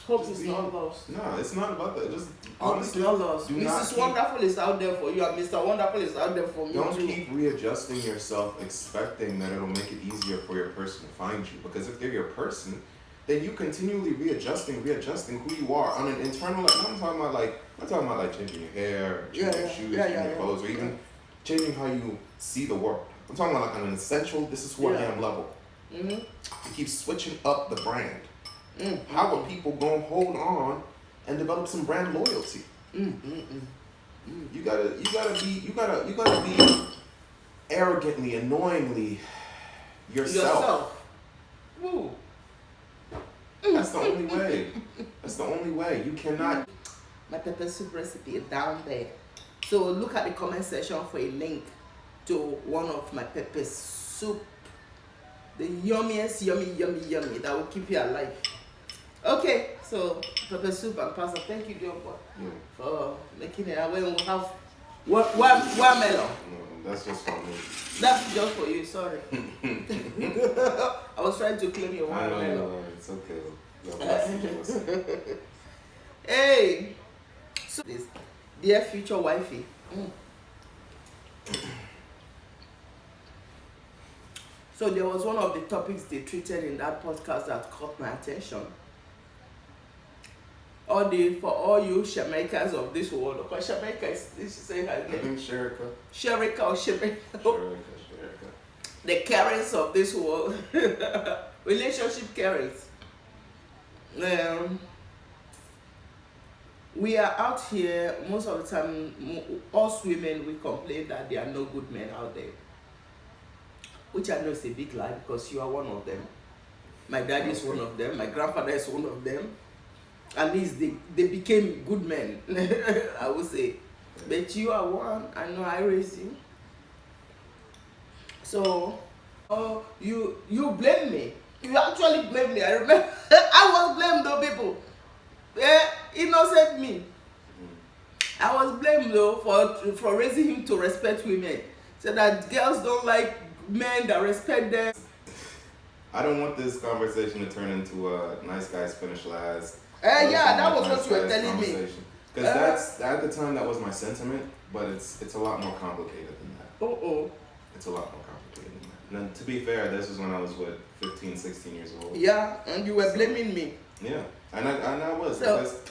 Hope is not lost. No, it's not about that. Just hope is not lost. Mrs. Wonderful is out there for you, and Mr. Wonderful is out there for me Don't too. keep readjusting yourself, expecting that it'll make it easier for your person to find you. Because if they're your person, then you continually readjusting who you are on an internal level. I'm talking about like changing your hair, changing your shoes, changing your clothes, or even changing how you see the world. I'm talking about like on an essential, this is who I am level. Mm-hmm. You keep switching up the brand. Mm-hmm. How are people gonna hold on and develop some brand loyalty? You gotta be arrogantly, annoyingly yourself. Woo. That's the only way. That's the only way. You cannot. My pepper soup recipe is down there. So look at the comment section for a link to one of my pepper soup. The yummiest, yummy that will keep you alive. Okay, so pepper soup and pasta. Thank you, dear boy, for making it. We'll have watermelon. No, that's just for me. That's just for you. Sorry. I was trying to claim your watermelon. No, it's okay. Hey, so this dear future wifey. So there was one of the topics they treated in that podcast that caught my attention. For all you Shamaicans of this world, because Shamaika is saying her name. Sherika or Shamaika. Sherika. The Karens of this world. Relationship Karens. We are out here, most of the time, us women, we complain that there are no good men out there. Which I know is a big lie, because you are one of them. My daddy is one of them. My grandfather is one of them. At least they became good men, I would say. But you are one. I know I raised you. So, you blame me. You actually blame me. I remember I was blamed though, people. Innocent me. I was blamed though for raising him to respect women. So that girls don't like men that respect them. I don't want this conversation to turn into a nice guys finish last. That was what you were telling me. Because that's at the time that was my sentiment, but it's a lot more complicated than that. It's a lot more complicated than that. And to be fair, this was when I was 15, 16 years old. Yeah, and you were blaming me. Yeah, and I was, because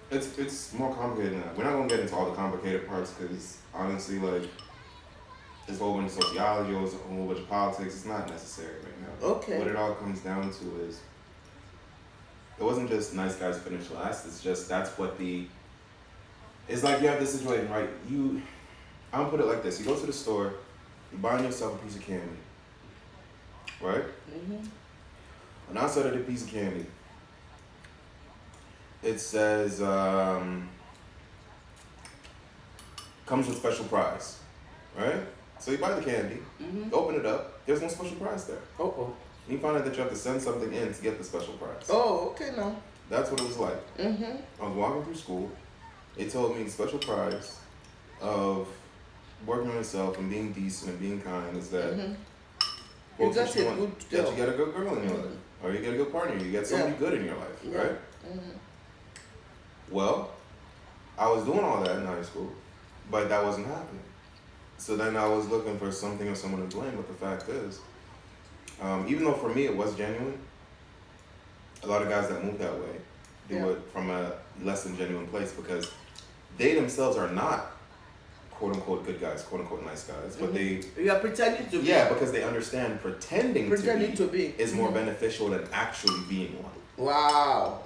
it's more complicated than that. We're not gonna get into all the complicated parts, because honestly, like, there's a whole bunch of sociology, there's a whole bunch of politics. It's not necessary right now. Okay. What it all comes down to is, it wasn't just nice guys finish last. It's just it's like you have this situation, right? I'm gonna put it like this: you go to the store, you buy yourself a piece of candy, right? Mm-hmm. On the outside of the piece of candy, it says comes with special prize, right? So you buy the candy, open it up. There's no special prize there. You find out that you have to send something in to get the special prize. Okay, now. That's what it was like. I was walking through school. They told me the special prize of working on yourself and being decent and being kind is that you get a good girl in your life, or you get a good partner, you get somebody good in your life, right? Well, I was doing all that in high school, but that wasn't happening. So then I was looking for something or someone to blame, but the fact is, even though for me it was genuine, a lot of guys that move that way do it from a less than genuine place, because they themselves are not quote unquote good guys, quote unquote nice guys, but you are pretending to be. Yeah, because they understand pretending to be is more beneficial than actually being one. Wow.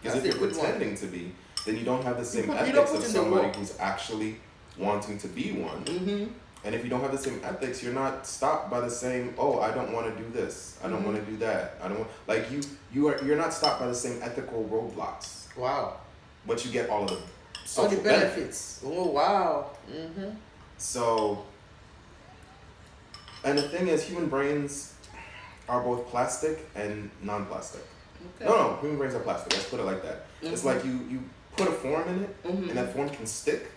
Because if you're pretending to be, then you don't have the same ethics of somebody who's actually wanting to be one. And if you don't have the same ethics, you're not stopped by the same, I don't want to do this, I don't want to do that, I don't want, like you're not stopped by the same ethical roadblocks. Wow. But you get all of the social benefits. Oh, wow. So, and the thing is, human brains are both plastic and non-plastic. No, human brains are plastic, let's put it like that. It's like you put a form in it, and that form can stick.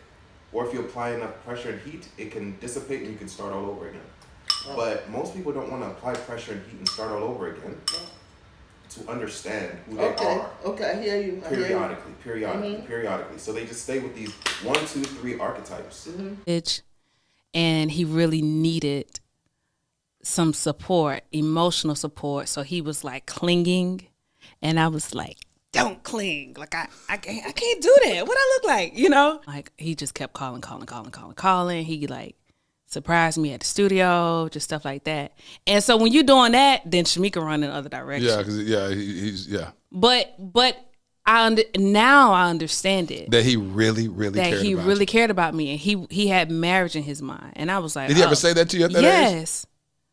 Or if you apply enough pressure and heat, it can dissipate and you can start all over again. But most people don't want to apply pressure and heat and start all over again. to understand who they are. Okay, I hear you. Periodically. So they just stay with these 1, 2, 3 archetypes. And he really needed some support, emotional support. So he was like clinging, and I was like, don't cling. Like I can't do that. What I look like, you know? Like he just kept calling. He like surprised me at the studio, just stuff like that. And so when you're doing that, then Shamika run in the other direction. Yeah, because he's. But now I understand it. That he really cared about me, and he had marriage in his mind. And I was like, did he ever say that to you at that age? Yes.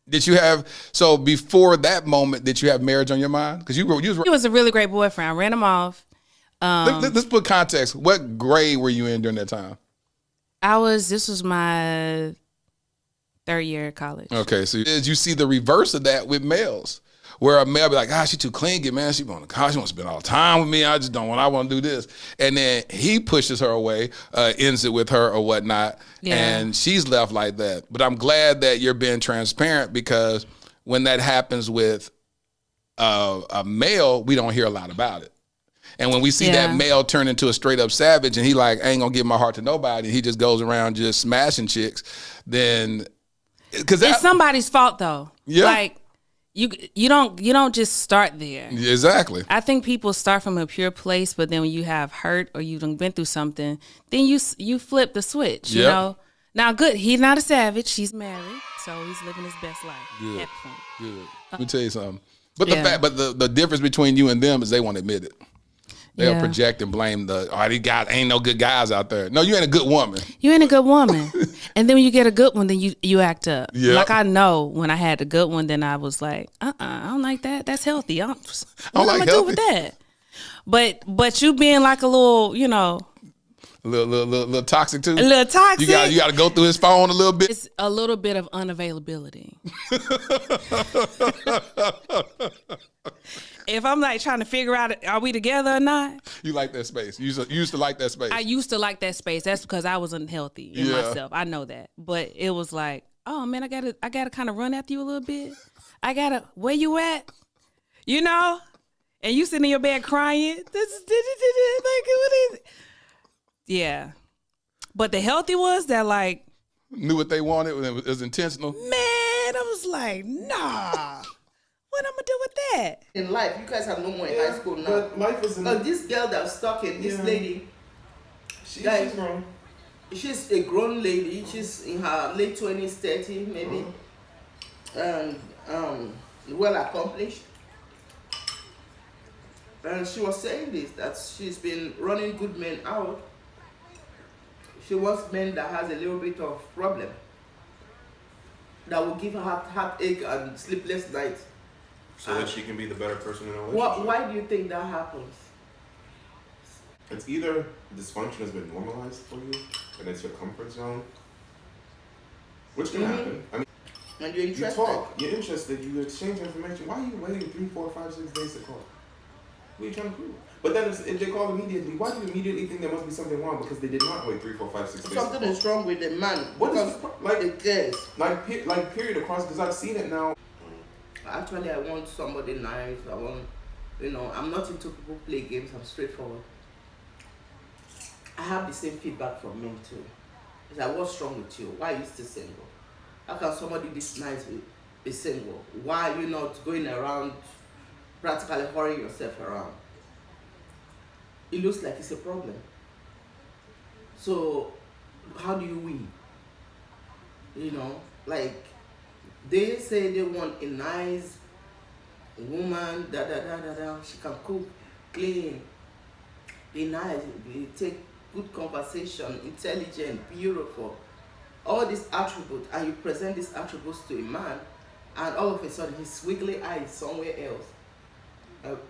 Did you have, so before that moment, did you have marriage on your mind? Because he was a really great boyfriend. I ran him off. Let's put context. What grade were you in during that time? This was my 3rd year of college. Okay, so did you see the reverse of that with males? Where a male be like, she too clingy, man. She going to college. She wants to spend all the time with me. I just don't want. I want to do this. And then he pushes her away, ends it with her or whatnot. Yeah. And she's left like that. But I'm glad that you're being transparent, because when that happens with a male, we don't hear a lot about it. And when we see that male turn into a straight up savage and he like, I ain't going to give my heart to nobody, he just goes around just smashing chicks, then. It's somebody's fault though. Yeah. Like, You don't just start there. Exactly. I think people start from a pure place, but then when you have hurt or you've been through something, then you flip the switch. You know. Now, good. He's not a savage. She's married, so he's living his best life. Good. Good. Let me tell you something. But the difference between you and them is they won't admit it. They'll project and blame these guys ain't no good guys out there. No, you ain't a good woman. You ain't a good woman. And then when you get a good one, then you act up. Yep. Like I know when I had a good one, then I was like, I don't like that. That's healthy. What am I gonna do with that? But you being like a little, you know. A little toxic too. A little toxic. You got to go through his phone a little bit. It's a little bit of unavailability. If I'm like trying to figure out, are we together or not? You like that space. You used to like that space. I used to like that space. That's because I was unhealthy in myself. I know that. But it was like, oh man, I gotta kind of run after you a little bit. Where you at? You know? And you sitting in your bed crying. Like, what is it? Yeah. But the healthy ones that like knew what they wanted and it was intentional. Man, I was like, nah. What I'm gonna do with that? In life, you guys are no more in high school now. But life is this girl that's talking, this lady, she's grown. She's a grown lady. She's in her late 20s, 30 maybe, and well accomplished. And she was saying this, that she's been running good men out. She wants men that has a little bit of problem, that will give her heartache and sleepless nights. So that she can be the better person in a relationship. Why do you think that happens? It's either dysfunction has been normalized for you and it's your comfort zone, which can happen. I mean, and you're interested. You're interested, you exchange information. Why are you waiting 3, 4, 5, 6 days to call? What are you trying to prove? But then if they call immediately, why do you immediately think there must be something wrong? Because they did not wait 3, 4, 5, 6 days. Something is wrong with the man. What is like the case? Like period across, because I've seen it now. Actually, I want somebody nice. I'm not into people play games. I'm straightforward. I have the same feedback from men too. It's like, what's wrong with you? Why are you still single? How can somebody this nice be single? Why are you not going around practically hurrying yourself around? It looks like it's a problem. So, how do you win? Like, they say they want a nice woman, she can cook, clean, be nice, take good conversation, intelligent, beautiful, all these attributes, and you present these attributes to a man, and all of a sudden his wiggly eye is somewhere else.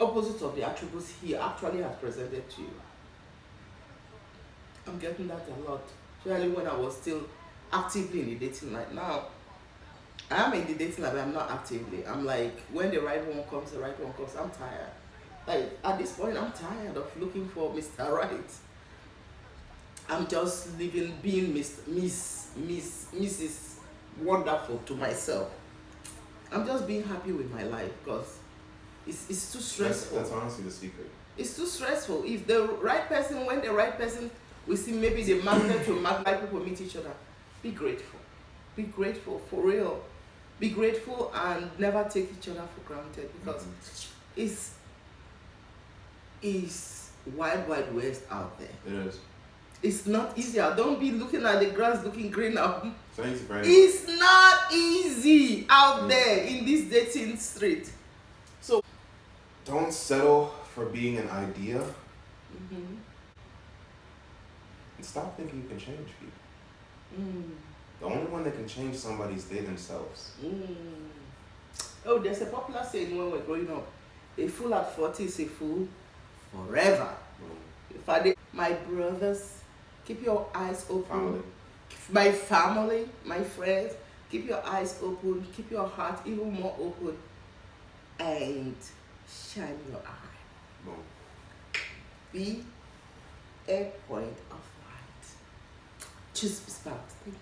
Opposite of the attributes he actually has presented to you. I'm getting that a lot, especially when I was still actively in the dating life. Now, I am in the dating life, but I'm not actively. I'm like, when the right one comes, I'm tired. Like, at this point, I'm tired of looking for Mr. Right. I'm just being Mrs. Wonderful to myself. I'm just being happy with my life, because It's too stressful. That's honestly the secret. It's too stressful. If the right person, when the right person, we see maybe the magnet to magnet people meet each other, be grateful. Be grateful, for real. Be grateful and never take each other for granted, because it's wild, wild west out there. It is. It's not easy. Don't be looking at the grass looking green now. It's not easy out there in this dating street. So don't settle for being an idea. And stop thinking you can change people. The only one that can change somebody is they themselves. Oh, there's a popular saying when we're growing up: a fool at 40 is a fool forever. My brothers, keep your eyes open. My family, my friends, keep your eyes open, keep your heart even more open, and shine your eye. Be a point of light. Choose respect. Thank you.